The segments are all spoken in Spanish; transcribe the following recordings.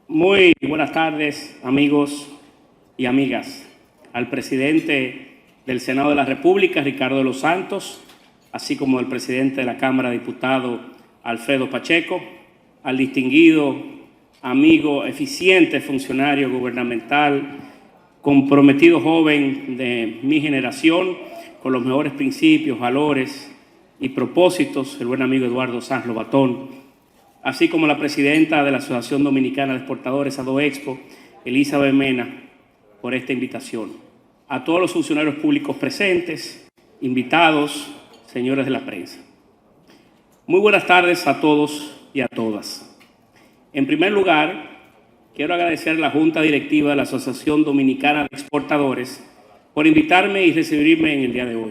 Muy buenas tardes, amigos y amigas. Al presidente del Senado de la República, Ricardo de los Santos, así como al presidente de la Cámara de Diputados, Alfredo Pacheco, al distinguido amigo, eficiente funcionario gubernamental, comprometido joven de mi generación, con los mejores principios, valores y propósitos, el buen amigo Eduardo Sanz Lobatón, así como la presidenta de la Asociación Dominicana de Exportadores, ADOEXPO, Elizabeth Mena, por esta invitación. A todos los funcionarios públicos presentes, invitados, señores de la prensa. Muy buenas tardes a todos y a todas. En primer lugar, quiero agradecer a la Junta Directiva de la Asociación Dominicana de Exportadores por invitarme y recibirme en el día de hoy.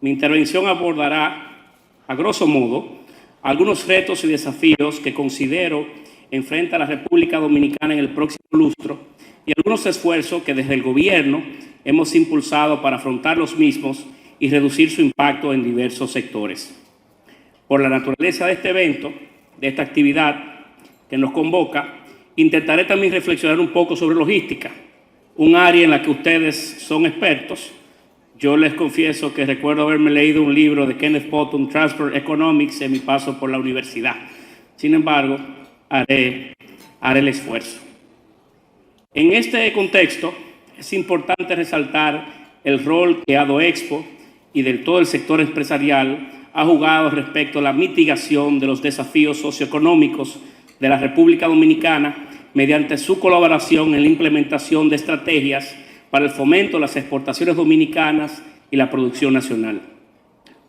Mi intervención abordará, a grosso modo, algunos retos y desafíos que considero enfrenta la República Dominicana en el próximo lustro y algunos esfuerzos que desde el gobierno hemos impulsado para afrontar los mismos y reducir su impacto en diversos sectores. Por la naturaleza de este evento, de esta actividad que nos convoca, intentaré también reflexionar un poco sobre logística, un área en la que ustedes son expertos. Yo les confieso que recuerdo haberme leído un libro de Kenneth Bottom, Transport Economics, en mi paso por la universidad. Sin embargo, haré el esfuerzo. En este contexto, es importante resaltar el rol que ADOEXPO y de todo el sector empresarial ha jugado respecto a la mitigación de los desafíos socioeconómicos de la República Dominicana mediante su colaboración en la implementación de estrategias para el fomento de las exportaciones dominicanas y la producción nacional.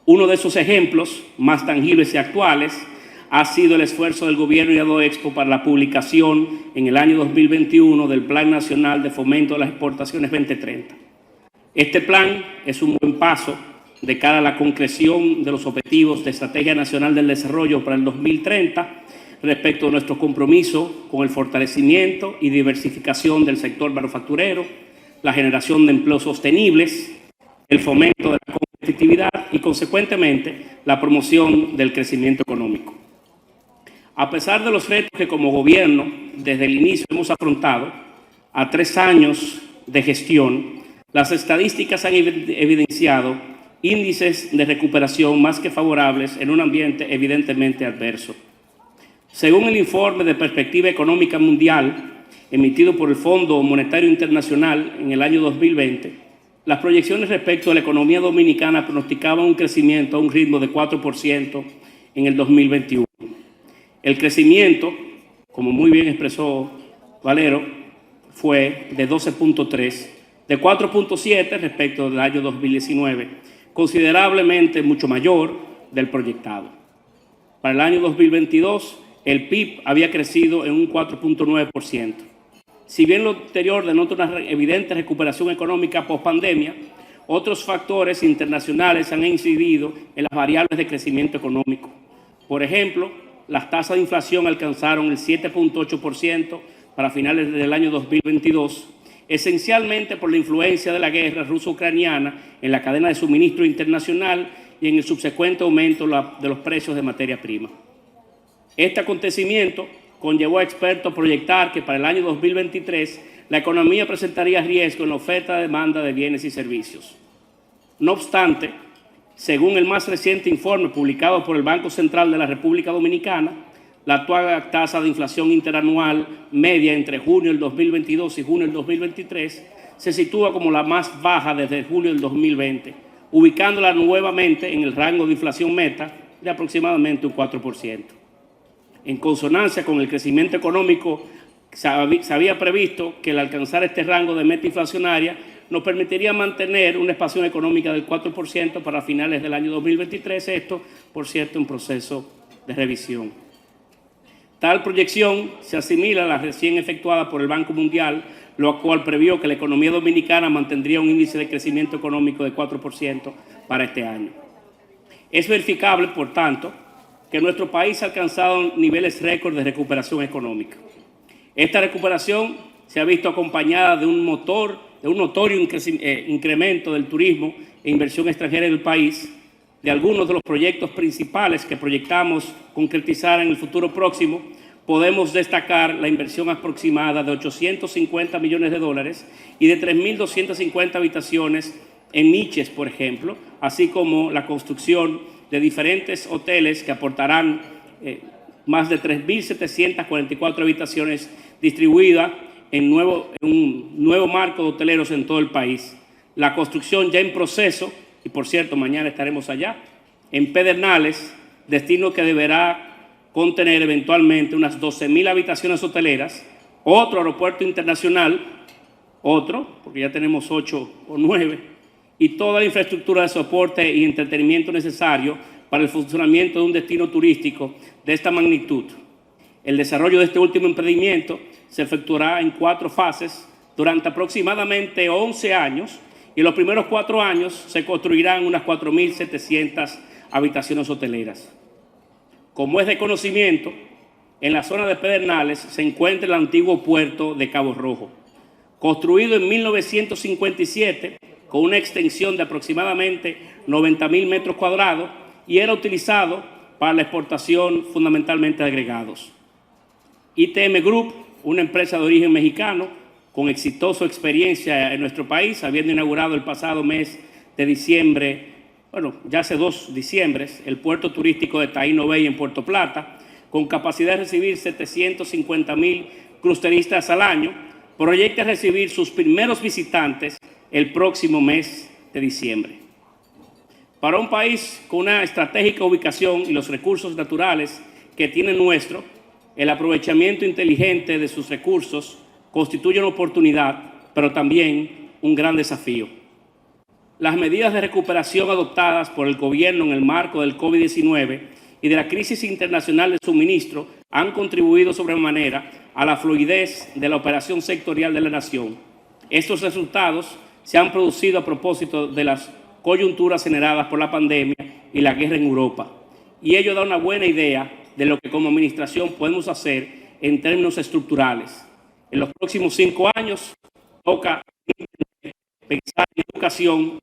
Uno de esos ejemplos más tangibles y actuales ha sido el esfuerzo del gobierno y ADOEXPO para la publicación en el año 2021 del Plan Nacional de Fomento de las Exportaciones 2030. Este plan es un buen paso de cara a la concreción de los objetivos de Estrategia Nacional del Desarrollo para el 2030 respecto a nuestro compromiso con el fortalecimiento y diversificación del sector manufacturero, la generación de empleos sostenibles, el fomento de la competitividad y, consecuentemente, la promoción del crecimiento económico. A pesar de los retos que como gobierno desde el inicio hemos afrontado, a 3 años de gestión, las estadísticas han evidenciado índices de recuperación más que favorables en un ambiente evidentemente adverso. Según el informe de Perspectiva Económica Mundial, emitido por el Fondo Monetario Internacional en el año 2020, las proyecciones respecto a la economía dominicana pronosticaban un crecimiento a un ritmo de 4% en el 2021. El crecimiento, como muy bien expresó Valero, fue de 12.3%, de 4.7% respecto del año 2019, considerablemente mucho mayor del proyectado. Para el año 2022, el PIB había crecido en un 4.9%. Si bien lo anterior denota una evidente recuperación económica post-pandemia, otros factores internacionales han incidido en las variables de crecimiento económico. Por ejemplo, las tasas de inflación alcanzaron el 7.8% para finales del año 2022, esencialmente por la influencia de la guerra ruso-ucraniana en la cadena de suministro internacional y en el subsecuente aumento de los precios de materia prima. Este acontecimiento conllevó a expertos a proyectar que para el año 2023 la economía presentaría riesgo en la oferta y demanda de bienes y servicios. No obstante, según el más reciente informe publicado por el Banco Central de la República Dominicana, la actual tasa de inflación interanual media entre junio del 2022 y junio del 2023 se sitúa como la más baja desde julio del 2020, ubicándola nuevamente en el rango de inflación meta de aproximadamente un 4%. En consonancia con el crecimiento económico, se había previsto que al alcanzar este rango de meta inflacionaria nos permitiría mantener una expansión económica del 4% para finales del año 2023, esto, por cierto, en proceso de revisión. Tal proyección se asimila a la recién efectuada por el Banco Mundial, lo cual previó que la economía dominicana mantendría un índice de crecimiento económico de 4% para este año. Es verificable, por tanto, que nuestro país ha alcanzado niveles récord de recuperación económica. Esta recuperación se ha visto acompañada de un notorio incremento del turismo e inversión extranjera en el país, de algunos de los proyectos principales que proyectamos concretizar en el futuro próximo, podemos destacar la inversión aproximada de 850 millones de dólares y de 3.250 habitaciones en Niches, por ejemplo, así como la construcción de diferentes hoteles que aportarán más de 3.744 habitaciones distribuidas en un nuevo marco de hoteleros en todo el país. La construcción ya en proceso, y por cierto, mañana estaremos allá, en Pedernales, destino que deberá contener eventualmente unas 12.000 habitaciones hoteleras, otro aeropuerto internacional, porque ya tenemos 8 o 9, y toda la infraestructura de soporte y entretenimiento necesario para el funcionamiento de un destino turístico de esta magnitud. El desarrollo de este último emprendimiento se efectuará en 4 fases durante aproximadamente 11 años, y en los primeros 4 años se construirán unas 4.700 habitaciones hoteleras. Como es de conocimiento, en la zona de Pedernales se encuentra el antiguo puerto de Cabo Rojo, construido en 1957 con una extensión de aproximadamente 90.000 metros cuadrados y era utilizado para la exportación fundamentalmente de agregados. ITM Group, una empresa de origen mexicano con exitosa experiencia en nuestro país, habiendo inaugurado el pasado mes de diciembre, ya hace 2 diciembres, el puerto turístico de Taino Bay en Puerto Plata, con capacidad de recibir 750.000 cruceristas al año, proyecta recibir sus primeros visitantes el próximo mes de diciembre. Para un país con una estratégica ubicación y los recursos naturales que tiene nuestro, el aprovechamiento inteligente de sus recursos constituye una oportunidad, pero también un gran desafío. Las medidas de recuperación adoptadas por el gobierno en el marco del COVID-19 y de la crisis internacional de suministro han contribuido sobremanera a la fluidez de la operación sectorial de la nación. Estos resultados se han producido a propósito de las coyunturas generadas por la pandemia y la guerra en Europa, y ello da una buena idea de lo que como administración podemos hacer en términos estructurales. En los próximos 5 años toca pensar en educación,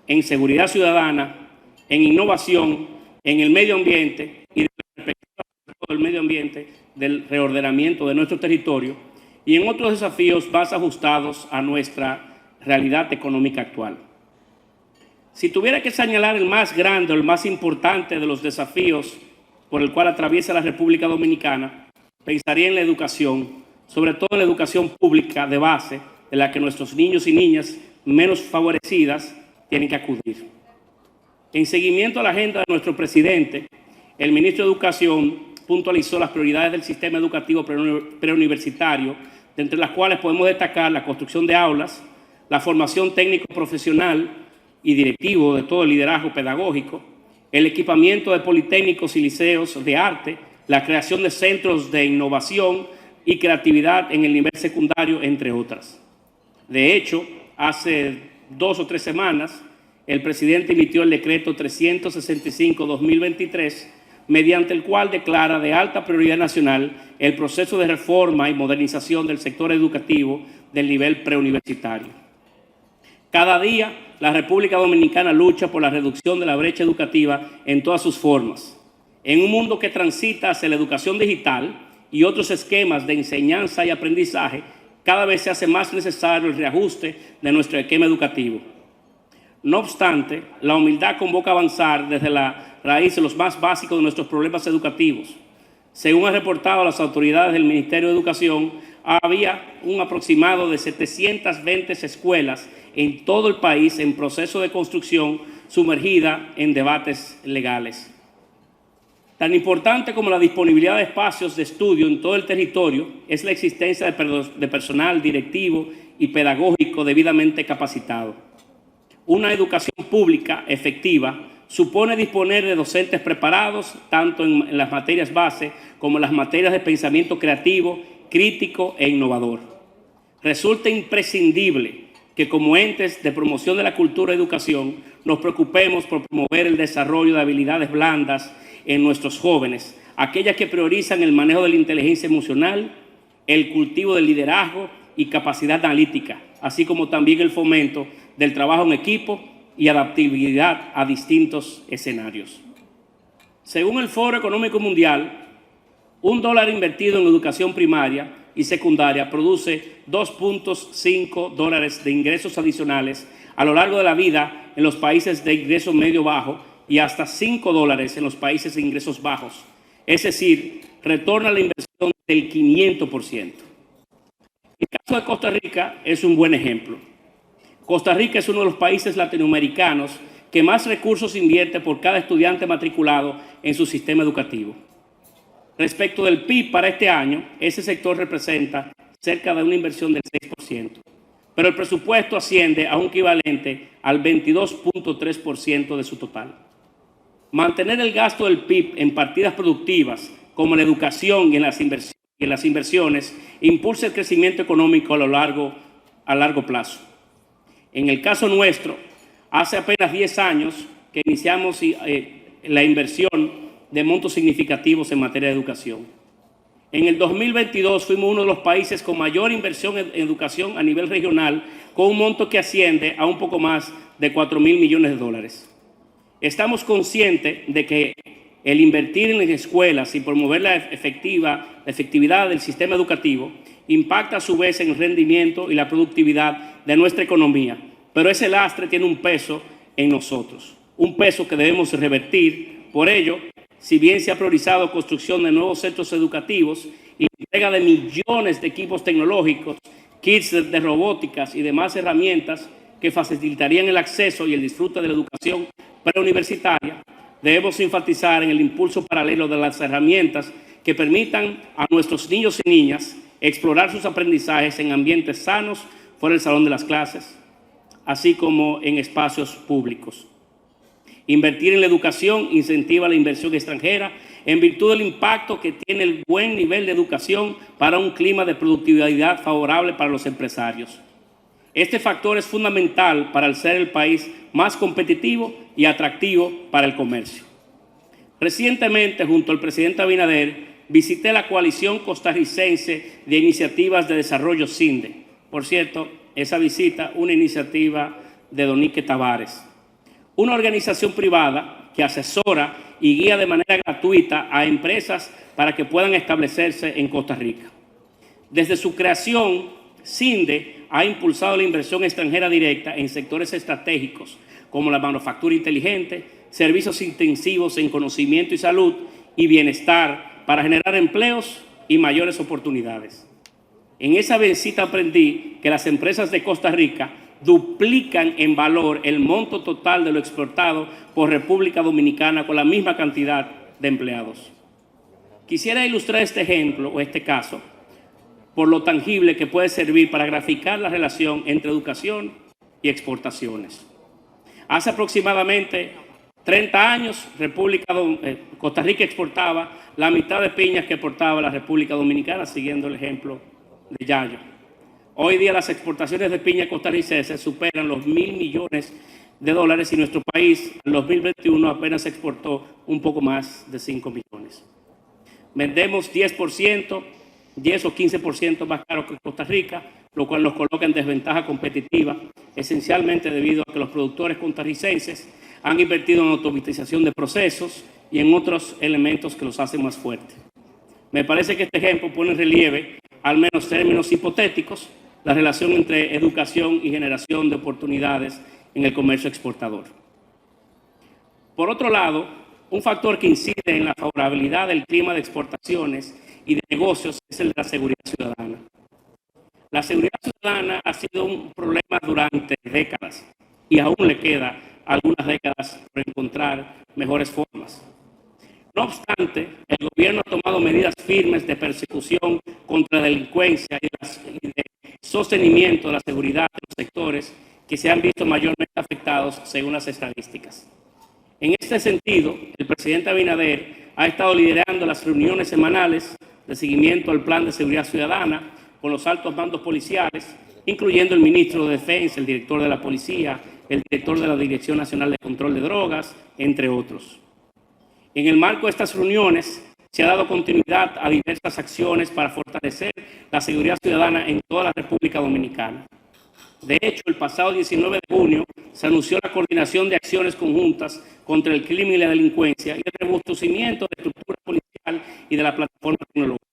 en seguridad ciudadana, en innovación, en el medio ambiente y de la perspectiva del medio ambiente, del reordenamiento de nuestro territorio y en otros desafíos más ajustados a nuestra realidad económica actual. Si tuviera que señalar el más grande o el más importante de los desafíos por el cual atraviesa la República Dominicana, pensaría en la educación, sobre todo en la educación pública de base, de la que nuestros niños y niñas menos favorecidas tienen que acudir. En seguimiento a la agenda de nuestro presidente, el ministro de Educación puntualizó las prioridades del sistema educativo preuniversitario, entre las cuales podemos destacar la construcción de aulas, la formación técnico-profesional y directivo de todo el liderazgo pedagógico, el equipamiento de politécnicos y liceos de arte, la creación de centros de innovación y creatividad en el nivel secundario, entre otras. De hecho, hace 2 o 3 semanas, el presidente emitió el decreto 365-2023, mediante el cual declara de alta prioridad nacional el proceso de reforma y modernización del sector educativo del nivel preuniversitario. Cada día, la República Dominicana lucha por la reducción de la brecha educativa en todas sus formas. En un mundo que transita hacia la educación digital y otros esquemas de enseñanza y aprendizaje, cada vez se hace más necesario el reajuste de nuestro esquema educativo. No obstante, la humildad convoca a avanzar desde la raíz de los más básicos de nuestros problemas educativos. Según han reportado las autoridades del Ministerio de Educación, había un aproximado de 720 escuelas en todo el país en proceso de construcción, sumergida en debates legales. Tan importante como la disponibilidad de espacios de estudio en todo el territorio es la existencia de personal directivo y pedagógico debidamente capacitado. Una educación pública efectiva supone disponer de docentes preparados tanto en las materias base como en las materias de pensamiento creativo, crítico e innovador. Resulta imprescindible que como entes de promoción de la cultura y educación nos preocupemos por promover el desarrollo de habilidades blandas en nuestros jóvenes, aquellas que priorizan el manejo de la inteligencia emocional, el cultivo del liderazgo y capacidad analítica, así como también el fomento del trabajo en equipo y adaptabilidad a distintos escenarios. Según el Foro Económico Mundial, $1 invertido en educación primaria y secundaria produce $2.5 de ingresos adicionales a lo largo de la vida en los países de ingreso medio-bajo y hasta $5 en los países de ingresos bajos. Es decir, retorna la inversión del 500%. El caso de Costa Rica es un buen ejemplo. Costa Rica es uno de los países latinoamericanos que más recursos invierte por cada estudiante matriculado en su sistema educativo. Respecto del PIB para este año, ese sector representa cerca de una inversión del 6%, pero el presupuesto asciende a un equivalente al 22.3% de su total. Mantener el gasto del PIB en partidas productivas, como la educación y en las inversiones, impulsa el crecimiento económico a largo plazo. En el caso nuestro, hace apenas 10 años que iniciamos la inversión de montos significativos en materia de educación. En el 2022 fuimos uno de los países con mayor inversión en educación a nivel regional, con un monto que asciende a un poco más de $4.000 millones. Estamos conscientes de que el invertir en las escuelas y promover la efectividad del sistema educativo impacta a su vez en el rendimiento y la productividad de nuestra economía, pero ese lastre tiene un peso en nosotros, un peso que debemos revertir. Por ello, si bien se ha priorizado construcción de nuevos centros educativos y la entrega de millones de equipos tecnológicos, kits de robóticas y demás herramientas que facilitarían el acceso y el disfrute de la educación preuniversitaria, debemos enfatizar en el impulso paralelo de las herramientas que permitan a nuestros niños y niñas explorar sus aprendizajes en ambientes sanos fuera del salón de las clases, así como en espacios públicos. Invertir en la educación incentiva la inversión extranjera en virtud del impacto que tiene el buen nivel de educación para un clima de productividad favorable para los empresarios. Este factor es fundamental para ser el país más competitivo y atractivo para el comercio. Recientemente, junto al presidente Abinader, visité la Coalición Costarricense de Iniciativas de Desarrollo CINDE. Por cierto, esa visita, una iniciativa de Donique Tavares, una organización privada que asesora y guía de manera gratuita a empresas para que puedan establecerse en Costa Rica. Desde su creación, CINDE ha impulsado la inversión extranjera directa en sectores estratégicos como la manufactura inteligente, servicios intensivos en conocimiento y salud y bienestar para generar empleos y mayores oportunidades. En esa visita aprendí que las empresas de Costa Rica duplican en valor el monto total de lo exportado por República Dominicana con la misma cantidad de empleados. Quisiera ilustrar este ejemplo o este caso por lo tangible que puede servir para graficar la relación entre educación y exportaciones. Hace aproximadamente 30 años, Costa Rica exportaba la mitad de piñas que exportaba la República Dominicana, siguiendo el ejemplo de Yayo. Hoy día las exportaciones de piña costarricenses superan los $1.000 millones y nuestro país en 2021 apenas exportó un poco más de 5 millones. Vendemos 10 o 15% más caro que Costa Rica, lo cual nos coloca en desventaja competitiva, esencialmente debido a que los productores costarricenses han invertido en automatización de procesos y en otros elementos que los hacen más fuertes. Me parece que este ejemplo pone en relieve, al menos términos hipotéticos, la relación entre educación y generación de oportunidades en el comercio exportador. Por otro lado, un factor que incide en la favorabilidad del clima de exportaciones y de negocios es el de la seguridad ciudadana. La seguridad ciudadana ha sido un problema durante décadas y aún le queda algunas décadas por encontrar mejores formas. No obstante, el gobierno ha tomado medidas firmes de persecución contra la delincuencia y de sostenimiento de la seguridad de los sectores que se han visto mayormente afectados según las estadísticas. En este sentido, el presidente Abinader ha estado liderando las reuniones semanales de seguimiento al Plan de Seguridad Ciudadana con los altos mandos policiales, incluyendo el ministro de Defensa, el director de la Policía, el director de la Dirección Nacional de Control de Drogas, entre otros. En el marco de estas reuniones se ha dado continuidad a diversas acciones para fortalecer la seguridad ciudadana en toda la República Dominicana. De hecho, el pasado 19 de junio se anunció la coordinación de acciones conjuntas contra el crimen y la delincuencia y el robustecimiento de estructuras policiales y de la plataforma tecnológica.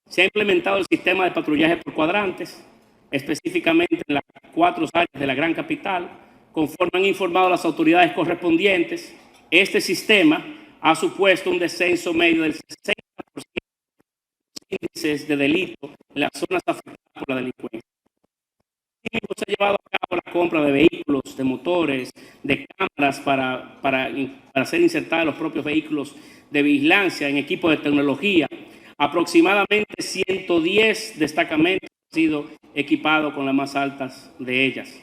Se ha implementado el sistema de patrullaje por cuadrantes, específicamente en las 4 áreas de la gran capital. Conforme han informado las autoridades correspondientes, este sistema ha supuesto un descenso medio del 60% de índices de delito en las zonas afectadas por la delincuencia. Se ha llevado a cabo la compra de vehículos, de motores, de cámaras para ser insertadas en los propios vehículos de vigilancia en equipos de tecnología. Aproximadamente 110 destacamentos han sido equipados con las más altas de ellas.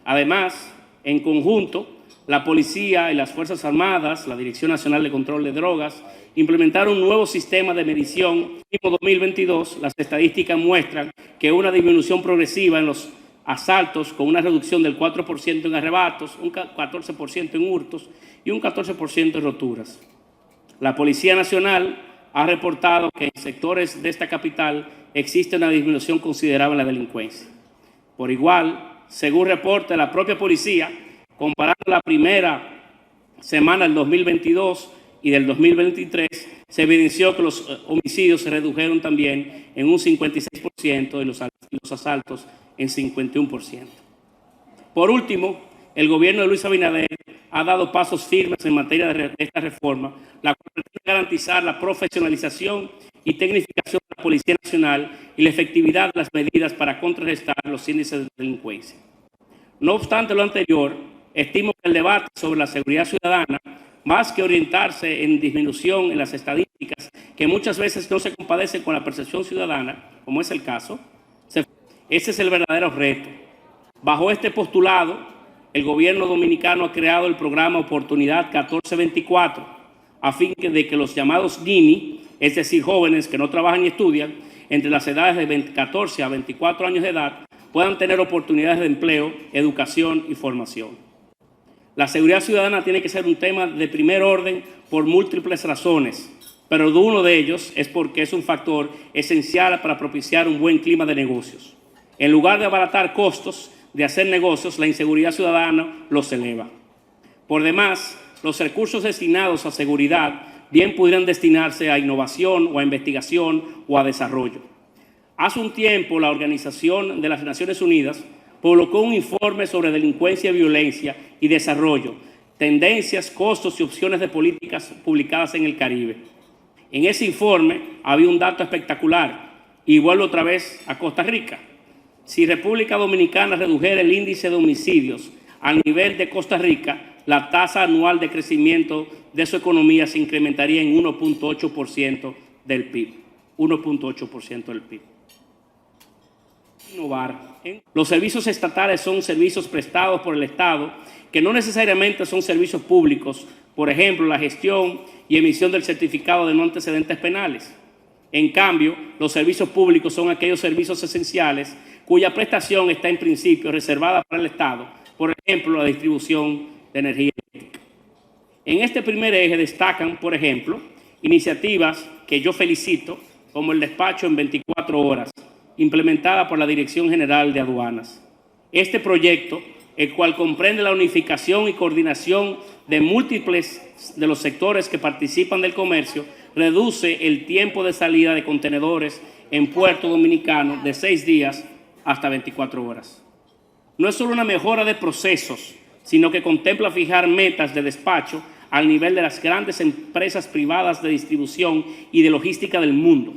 Además, en conjunto, la policía y las Fuerzas Armadas, la Dirección Nacional de Control de Drogas, implementaron un nuevo sistema de medición. En 2022, las estadísticas muestran que una disminución progresiva en los asaltos, con una reducción del 4% en arrebatos, un 14% en hurtos y un 14% en roturas. La Policía Nacional ha reportado que en sectores de esta capital existe una disminución considerable en la delincuencia. Por igual, según reporte de la propia policía, comparando la primera semana del 2022 y del 2023, se evidenció que los homicidios se redujeron también en un 56% y los asaltos en 51%. Por último, el gobierno de Luis Abinader ha dado pasos firmes en materia de esta reforma, la cual pretende garantizar la profesionalización y tecnificación de la Policía Nacional y la efectividad de las medidas para contrarrestar los índices de delincuencia. No obstante lo anterior, estimo que el debate sobre la seguridad ciudadana, más que orientarse en disminución en las estadísticas, que muchas veces no se compadecen con la percepción ciudadana, como es el caso, ese es el verdadero reto. Bajo este postulado, el gobierno dominicano ha creado el programa Oportunidad 1424, a fin de que los llamados Gini, es decir, jóvenes que no trabajan y estudian, entre las edades de 14 a 24 años de edad, puedan tener oportunidades de empleo, educación y formación. La seguridad ciudadana tiene que ser un tema de primer orden por múltiples razones, pero uno de ellos es porque es un factor esencial para propiciar un buen clima de negocios. En lugar de abaratar costos de hacer negocios, la inseguridad ciudadana los eleva. Por demás, los recursos destinados a seguridad bien pudieran destinarse a innovación o a investigación o a desarrollo. Hace un tiempo, la Organización de las Naciones Unidas publicó un informe sobre delincuencia, violencia y desarrollo, tendencias, costos y opciones de políticas publicadas en el Caribe. En ese informe había un dato espectacular, y vuelvo otra vez a Costa Rica. Si República Dominicana redujera el índice de homicidios al nivel de Costa Rica, la tasa anual de crecimiento de su economía se incrementaría en 1.8% del PIB. 1.8% del PIB. Innovar. Los servicios estatales son servicios prestados por el Estado que no necesariamente son servicios públicos, por ejemplo, la gestión y emisión del certificado de no antecedentes penales. En cambio, los servicios públicos son aquellos servicios esenciales cuya prestación está en principio reservada para el Estado, por ejemplo, la distribución de energía eléctrica. En este primer eje destacan, por ejemplo, iniciativas que yo felicito, como el despacho en 24 horas, implementada por la Dirección General de Aduanas. Este proyecto, el cual comprende la unificación y coordinación de múltiples de los sectores que participan del comercio, reduce el tiempo de salida de contenedores en Puerto Dominicano de 6 días hasta 24 horas. No es solo una mejora de procesos, sino que contempla fijar metas de despacho al nivel de las grandes empresas privadas de distribución y de logística del mundo.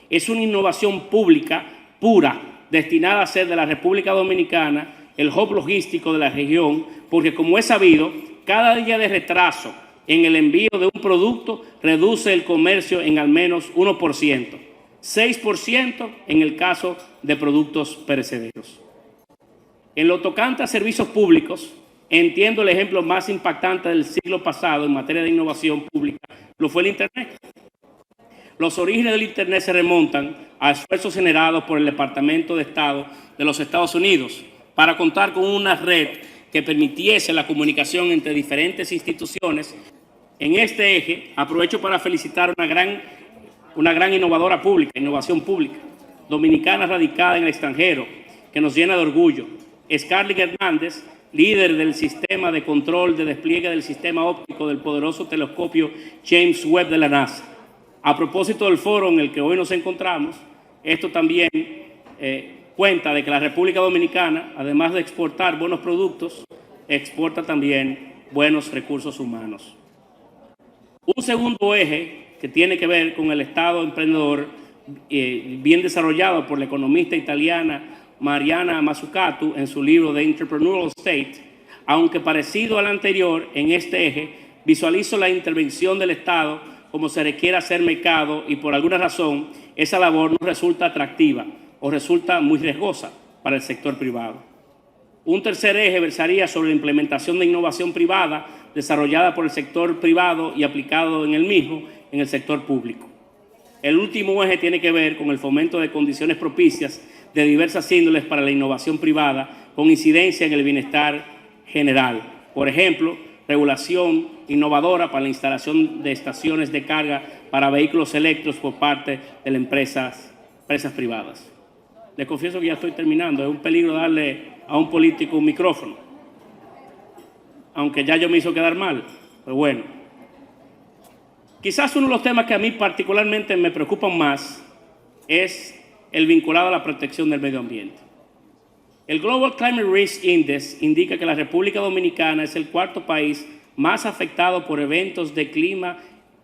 Es una innovación pública pura, destinada a ser de la República Dominicana el hub logístico de la región, porque como es sabido, cada día de retraso en el envío de un producto reduce el comercio en al menos 1%, 6% en el caso de productos perecederos. En lo tocante a servicios públicos, entiendo el ejemplo más impactante del siglo pasado en materia de innovación pública, lo fue el Internet. Los orígenes del Internet se remontan a esfuerzos generados por el Departamento de Estado de los Estados Unidos para contar con una red que permitiese la comunicación entre diferentes instituciones. En este eje, aprovecho para felicitar una gran innovadora pública, innovación pública, dominicana radicada en el extranjero, que nos llena de orgullo. Scarlett Hernández, líder del sistema de control de despliegue del sistema óptico del poderoso telescopio James Webb de la NASA. A propósito del foro en el que hoy nos encontramos, esto también cuenta de que la República Dominicana, además de exportar buenos productos, exporta también buenos recursos humanos. Un segundo eje que tiene que ver con el Estado emprendedor, bien desarrollado por la economista italiana Mariana Mazzucato en su libro The Entrepreneurial State, aunque parecido al anterior, en este eje visualizo la intervención del Estado como se requiere hacer mercado y por alguna razón esa labor no resulta atractiva o resulta muy riesgosa para el sector privado. Un tercer eje versaría sobre la implementación de innovación privada desarrollada por el sector privado y aplicado en el mismo en el sector público. El último eje tiene que ver con el fomento de condiciones propicias de diversas índoles para la innovación privada con incidencia en el bienestar general. Por ejemplo, regulación innovadora para la instalación de estaciones de carga para vehículos eléctricos por parte de las empresas privadas. Les confieso que ya estoy terminando. Es un peligro darle a un político un micrófono, aunque ya yo me hizo quedar mal, pero bueno. Quizás uno de los temas que a mí particularmente me preocupan más es el vinculado a la protección del medio ambiente. El Global Climate Risk Index indica que la República Dominicana es el cuarto país más afectado por eventos de clima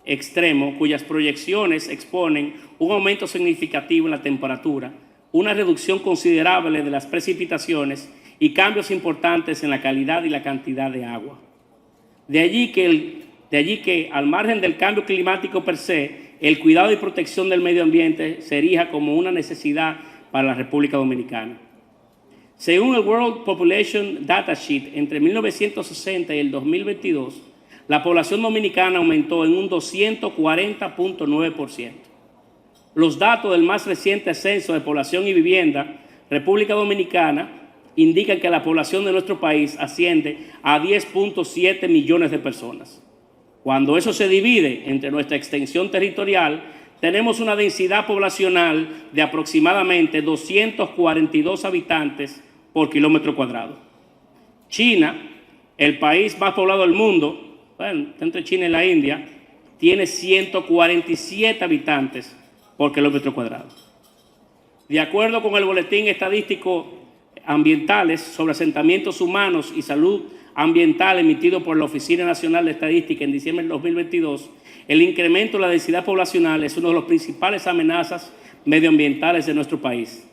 extremo, cuyas proyecciones exponen un aumento significativo en la temperatura, una reducción considerable de las precipitaciones y cambios importantes en la calidad y la cantidad de agua. De allí que, al margen del cambio climático per se, el cuidado y protección del medio ambiente se erija como una necesidad para la República Dominicana. Según el World Population Datasheet, entre 1960 y el 2022, la población dominicana aumentó en un 240.9%. Los datos del más reciente censo de población y vivienda, República Dominicana, indican que la población de nuestro país asciende a 10.7 millones de personas. Cuando eso se divide entre nuestra extensión territorial, tenemos una densidad poblacional de aproximadamente 242 habitantes por kilómetro cuadrado. China, el país más poblado del mundo, bueno, entre China y la India, tiene 147 habitantes por kilómetro cuadrado. De acuerdo con el Boletín Estadístico Ambientales sobre Asentamientos Humanos y Salud Ambiental emitido por la Oficina Nacional de Estadística en diciembre del 2022, el incremento de la densidad poblacional es una de las principales amenazas medioambientales de nuestro país.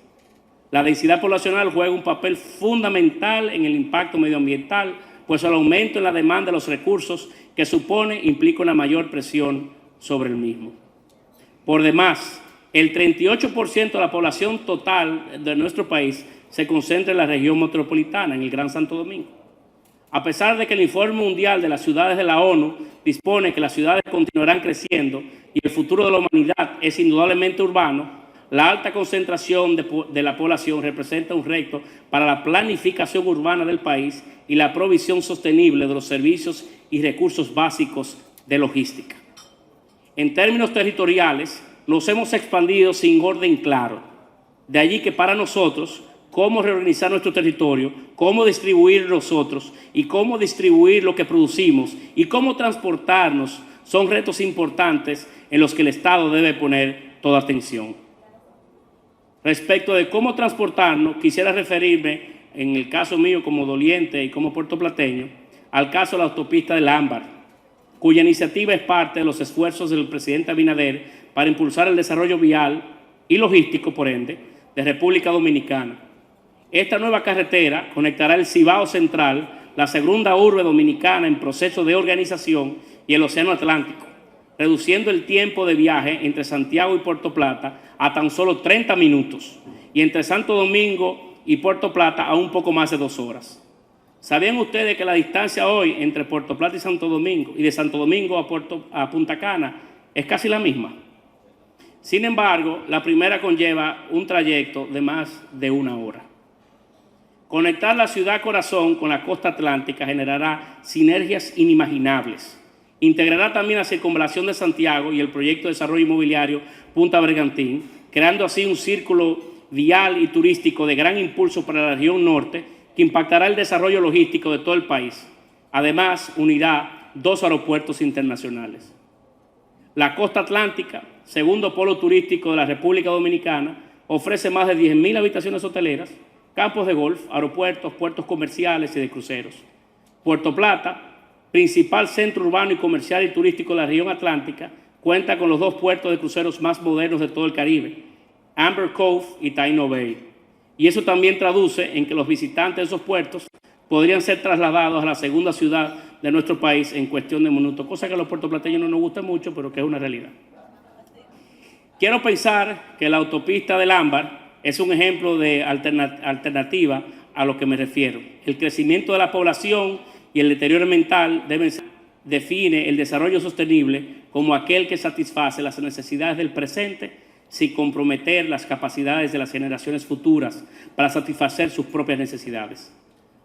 La densidad poblacional juega un papel fundamental en el impacto medioambiental, pues el aumento en la demanda de los recursos que supone implica una mayor presión sobre el mismo. Por demás, el 38% de la población total de nuestro país se concentra en la región metropolitana, en el Gran Santo Domingo. A pesar de que el Informe Mundial de las Ciudades de la ONU dispone que las ciudades continuarán creciendo y el futuro de la humanidad es indudablemente urbano, la alta concentración de la población representa un reto para la planificación urbana del país y la provisión sostenible de los servicios y recursos básicos de logística. En términos territoriales, nos hemos expandido sin orden claro. De allí que para nosotros, cómo reorganizar nuestro territorio, cómo distribuir nosotros y cómo distribuir lo que producimos y cómo transportarnos son retos importantes en los que el Estado debe poner toda atención. Respecto de cómo transportarnos, quisiera referirme, en el caso mío como doliente y como puertoplateño, al caso de la autopista del Ámbar, cuya iniciativa es parte de los esfuerzos del presidente Abinader para impulsar el desarrollo vial y logístico, por ende, de República Dominicana. Esta nueva carretera conectará el Cibao Central, la segunda urbe dominicana en proceso de organización, y el Océano Atlántico, reduciendo el tiempo de viaje entre Santiago y Puerto Plata a tan solo 30 minutos y entre Santo Domingo y Puerto Plata a un poco más de 2 horas. ¿Sabían ustedes que la distancia hoy entre Puerto Plata y Santo Domingo y de Santo Domingo a Punta Cana es casi la misma? Sin embargo, la primera conlleva un trayecto de más de 1 hora. Conectar la ciudad corazón con la costa atlántica generará sinergias inimaginables. Integrará también la circunvalación de Santiago y el proyecto de desarrollo inmobiliario Punta Bergantín, creando así un círculo vial y turístico de gran impulso para la región norte que impactará el desarrollo logístico de todo el país. Además, unirá 2 aeropuertos internacionales. La costa atlántica, segundo polo turístico de la República Dominicana, ofrece más de 10.000 habitaciones hoteleras, campos de golf, aeropuertos, puertos comerciales y de cruceros. Puerto Plata, principal centro urbano y comercial y turístico de la región atlántica, cuenta con los 2 puertos de cruceros más modernos de todo el Caribe, Amber Cove y Taino Bay. Y eso también traduce en que los visitantes de esos puertos podrían ser trasladados a la segunda ciudad de nuestro país en cuestión de minutos, cosa que a los puertoplateños no nos gusta mucho, pero que es una realidad. Quiero pensar que la autopista del Ámbar es un ejemplo de alternativa a lo que me refiero. El crecimiento de la población y el deterioro ambiental define el desarrollo sostenible como aquel que satisface las necesidades del presente sin comprometer las capacidades de las generaciones futuras para satisfacer sus propias necesidades.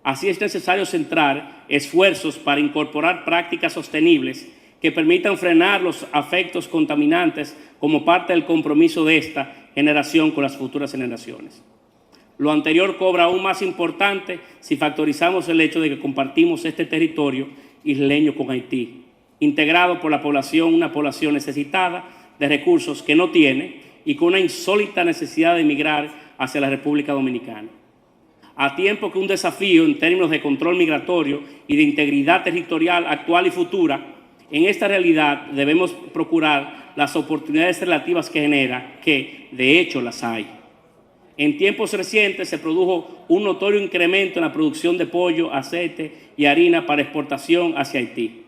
Así es necesario centrar esfuerzos para incorporar prácticas sostenibles que permitan frenar los efectos contaminantes como parte del compromiso de esta generación con las futuras generaciones. Lo anterior cobra aún más importante si factorizamos el hecho de que compartimos este territorio isleño con Haití, integrado por la población, una población necesitada de recursos que no tiene y con una insólita necesidad de emigrar hacia la República Dominicana. A tiempo que un desafío en términos de control migratorio y de integridad territorial actual y futura, en esta realidad debemos procurar las oportunidades relativas que genera, que de hecho las hay. En tiempos recientes se produjo un notorio incremento en la producción de pollo, aceite y harina para exportación hacia Haití.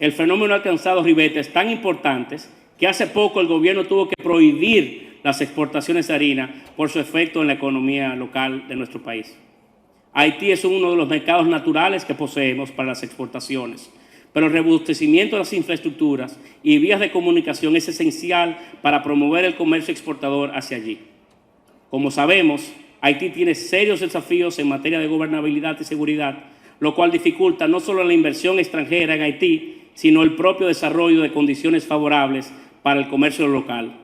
El fenómeno ha alcanzado ribetes tan importantes que hace poco el gobierno tuvo que prohibir las exportaciones de harina por su efecto en la economía local de nuestro país. Haití es uno de los mercados naturales que poseemos para las exportaciones, pero el robustecimiento de las infraestructuras y vías de comunicación es esencial para promover el comercio exportador hacia allí. Como sabemos, Haití tiene serios desafíos en materia de gobernabilidad y seguridad, lo cual dificulta no solo la inversión extranjera en Haití, sino el propio desarrollo de condiciones favorables para el comercio local.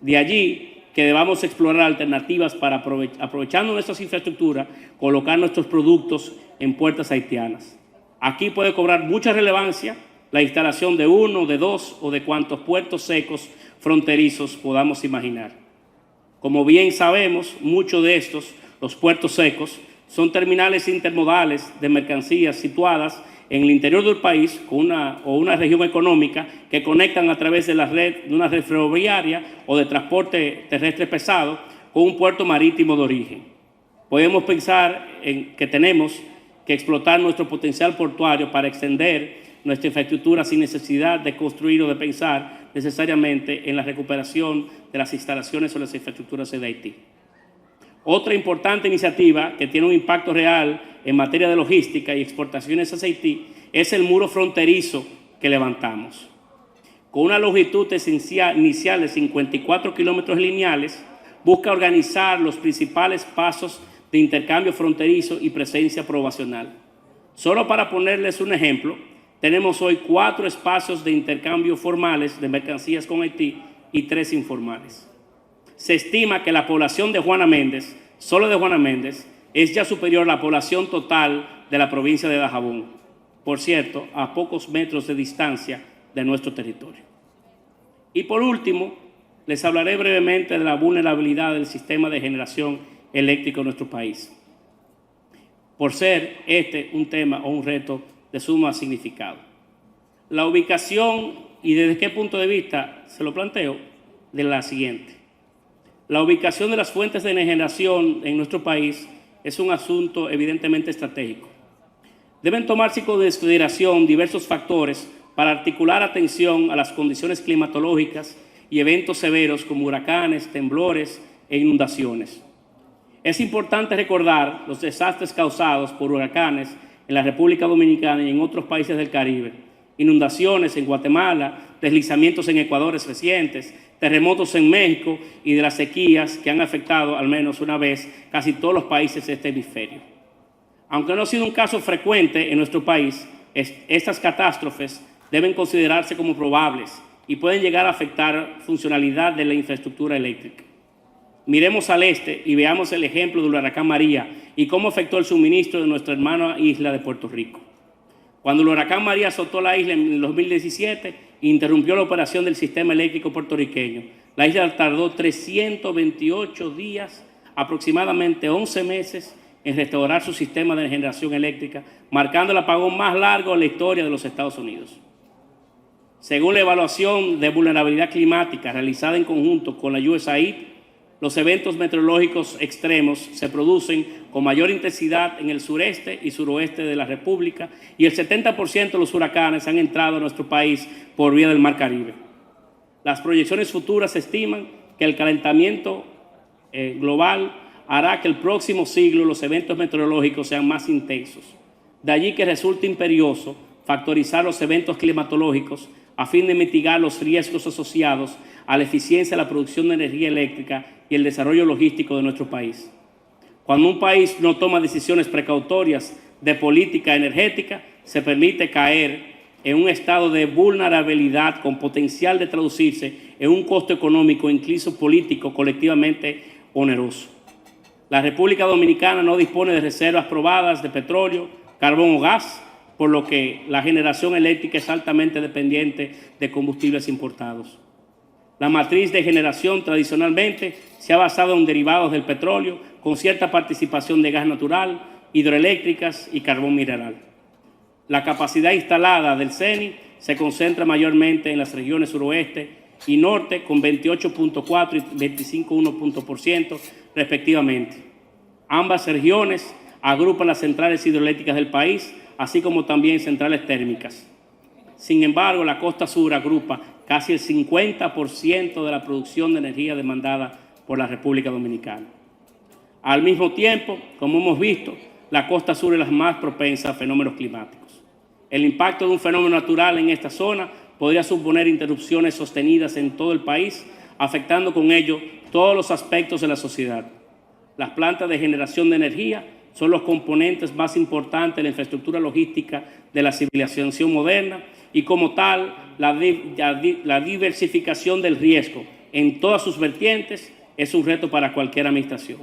De allí que debamos explorar alternativas para, aprovechando nuestras infraestructuras, colocar nuestros productos en puertas haitianas. Aquí puede cobrar mucha relevancia la instalación de 1, de 2 o de cuantos puertos secos fronterizos podamos imaginar. Como bien sabemos, muchos de estos, los puertos secos, son terminales intermodales de mercancías situadas en el interior del país con una región económica que conectan a través de una red ferroviaria o de transporte terrestre pesado con un puerto marítimo de origen. Podemos pensar en que tenemos que explotar nuestro potencial portuario para extender nuestra infraestructura sin necesidad de construir o de pensar necesariamente en la recuperación de las instalaciones o las infraestructuras de Haití. Otra importante iniciativa que tiene un impacto real en materia de logística y exportaciones hacia Haití es el muro fronterizo que levantamos. Con una longitud inicial de 54 kilómetros lineales, busca organizar los principales pasos de intercambio fronterizo y presencia probacional. Solo para ponerles un ejemplo, tenemos hoy 4 espacios de intercambio formales de mercancías con Haití y 3 informales. Se estima que la población de Juana Méndez, solo de Juana Méndez, es ya superior a la población total de la provincia de Dajabón. Por cierto, a pocos metros de distancia de nuestro territorio. Y por último, les hablaré brevemente de la vulnerabilidad del sistema de generación eléctrica en nuestro país. Por ser este un tema o un reto de suma significado. La ubicación, y desde qué punto de vista se lo planteo, de la siguiente. La ubicación de las fuentes de generación en nuestro país es un asunto evidentemente estratégico. Deben tomarse en consideración diversos factores para articular atención a las condiciones climatológicas y eventos severos como huracanes, temblores e inundaciones. Es importante recordar los desastres causados por huracanes en la República Dominicana y en otros países del Caribe, inundaciones en Guatemala, deslizamientos en Ecuador recientes, terremotos en México y de las sequías que han afectado al menos una vez casi todos los países de este hemisferio. Aunque no ha sido un caso frecuente en nuestro país, estas catástrofes deben considerarse como probables y pueden llegar a afectar funcionalidad de la infraestructura eléctrica. Miremos al este y veamos el ejemplo del huracán María y cómo afectó el suministro de nuestra hermana isla de Puerto Rico. Cuando el huracán María azotó la isla en el 2017, interrumpió la operación del sistema eléctrico puertorriqueño. La isla tardó 328 días, aproximadamente 11 meses, en restaurar su sistema de generación eléctrica, marcando el apagón más largo en la historia de los Estados Unidos. Según la evaluación de vulnerabilidad climática realizada en conjunto con la USAID, los eventos meteorológicos extremos se producen con mayor intensidad en el sureste y suroeste de la República y el 70% de los huracanes han entrado a nuestro país por vía del Mar Caribe. Las proyecciones futuras estiman que el calentamiento global hará que el próximo siglo los eventos meteorológicos sean más intensos. De allí que resulta imperioso factorizar los eventos climatológicos a fin de mitigar los riesgos asociados a la eficiencia de la producción de energía eléctrica y el desarrollo logístico de nuestro país. Cuando un país no toma decisiones precautorias de política energética, se permite caer en un estado de vulnerabilidad con potencial de traducirse en un costo económico e incluso político colectivamente oneroso. La República Dominicana no dispone de reservas probadas de petróleo, carbón o gas, por lo que la generación eléctrica es altamente dependiente de combustibles importados. La matriz de generación tradicionalmente se ha basado en derivados del petróleo, con cierta participación de gas natural, hidroeléctricas y carbón mineral. La capacidad instalada del CENI se concentra mayormente en las regiones suroeste y norte, con 28.4 y 25.1% respectivamente. Ambas regiones agrupan las centrales hidroeléctricas del país, así como también centrales térmicas. Sin embargo, la costa sur agrupa casi el 50% de la producción de energía demandada por la República Dominicana. Al mismo tiempo, como hemos visto, la costa sur es la más propensa a fenómenos climáticos. El impacto de un fenómeno natural en esta zona podría suponer interrupciones sostenidas en todo el país, afectando con ello todos los aspectos de la sociedad. Las plantas de generación de energía son los componentes más importantes de la infraestructura logística de la civilización moderna y como tal, la diversificación del riesgo en todas sus vertientes es un reto para cualquier administración.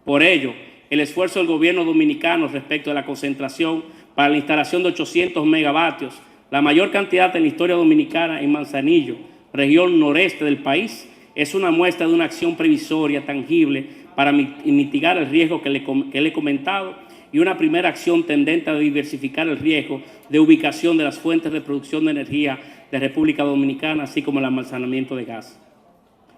Por ello, el esfuerzo del gobierno dominicano respecto a la concentración para la instalación de 800 megavatios, la mayor cantidad en la historia dominicana en Manzanillo, región noreste del país, es una muestra de una acción previsoria tangible para mitigar el riesgo que le he comentado y una primera acción tendente a diversificar el riesgo de ubicación de las fuentes de producción de energía de República Dominicana, así como el almacenamiento de gas.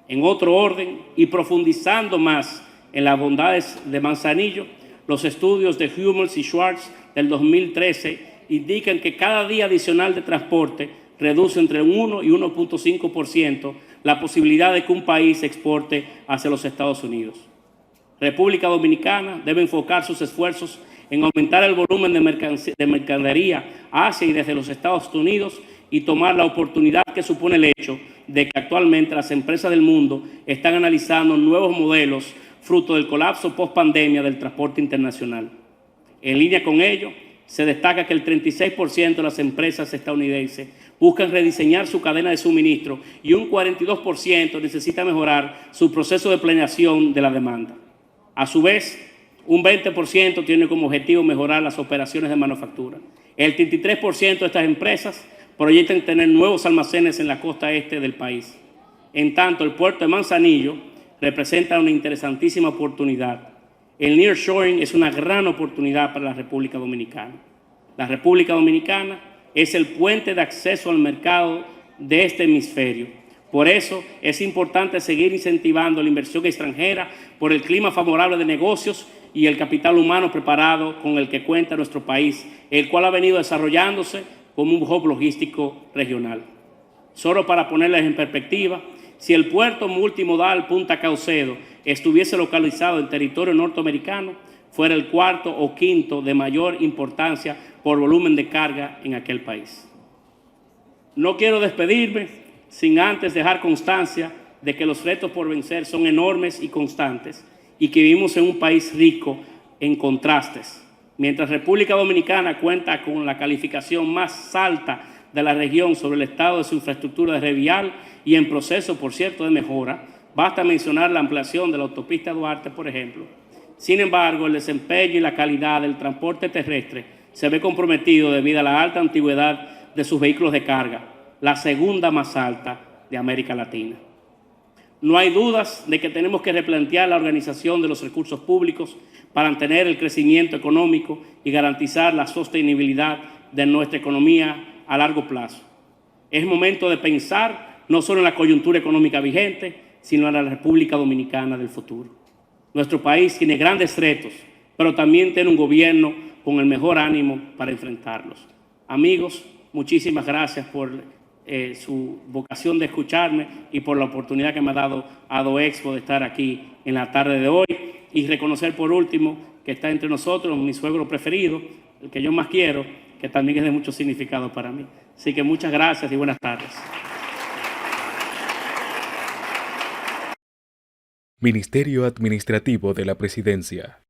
En otro orden, y profundizando más en las bondades de Manzanillo, los estudios de Hummels y Schwartz del 2013 indican que cada día adicional de transporte reduce entre 1 y 1.5% la posibilidad de que un país exporte hacia los Estados Unidos. República Dominicana debe enfocar sus esfuerzos en aumentar el volumen de mercadería hacia y desde los Estados Unidos y tomar la oportunidad que supone el hecho de que actualmente las empresas del mundo están analizando nuevos modelos fruto del colapso post-pandemia del transporte internacional. En línea con ello, se destaca que el 36% de las empresas estadounidenses buscan rediseñar su cadena de suministro y un 42% necesita mejorar su proceso de planeación de la demanda. A su vez, un 20% tiene como objetivo mejorar las operaciones de manufactura. El 33% de estas empresas proyectan tener nuevos almacenes en la costa este del país. En tanto, el puerto de Manzanillo representa una interesantísima oportunidad. El nearshoring es una gran oportunidad para la República Dominicana. La República Dominicana es el puente de acceso al mercado de este hemisferio. Por eso es importante seguir incentivando la inversión extranjera por el clima favorable de negocios y el capital humano preparado con el que cuenta nuestro país, el cual ha venido desarrollándose como un hub logístico regional. Solo para ponerles en perspectiva, si el puerto multimodal Punta Caucedo estuviese localizado en territorio norteamericano, fuera el cuarto o quinto de mayor importancia por volumen de carga en aquel país. No quiero despedirme sin antes dejar constancia de que los retos por vencer son enormes y constantes y que vivimos en un país rico en contrastes. Mientras República Dominicana cuenta con la calificación más alta de la región sobre el estado de su infraestructura vial y en proceso, por cierto, de mejora, basta mencionar la ampliación de la autopista Duarte, por ejemplo. Sin embargo, el desempeño y la calidad del transporte terrestre se ve comprometido debido a la alta antigüedad de sus vehículos de carga. la segunda más alta de América Latina. No hay dudas de que tenemos que replantear la organización de los recursos públicos para mantener el crecimiento económico y garantizar la sostenibilidad de nuestra economía a largo plazo. Es momento de pensar no solo en la coyuntura económica vigente, sino en la República Dominicana del futuro. Nuestro país tiene grandes retos, pero también tiene un gobierno con el mejor ánimo para enfrentarlos. Amigos, muchísimas gracias por su vocación de escucharme y por la oportunidad que me ha dado ADOEXPO de estar aquí en la tarde de hoy, y reconocer por último que está entre nosotros mi suegro preferido, el que yo más quiero, que también es de mucho significado para mí. Así que muchas gracias y buenas tardes. Ministerio Administrativo de la Presidencia.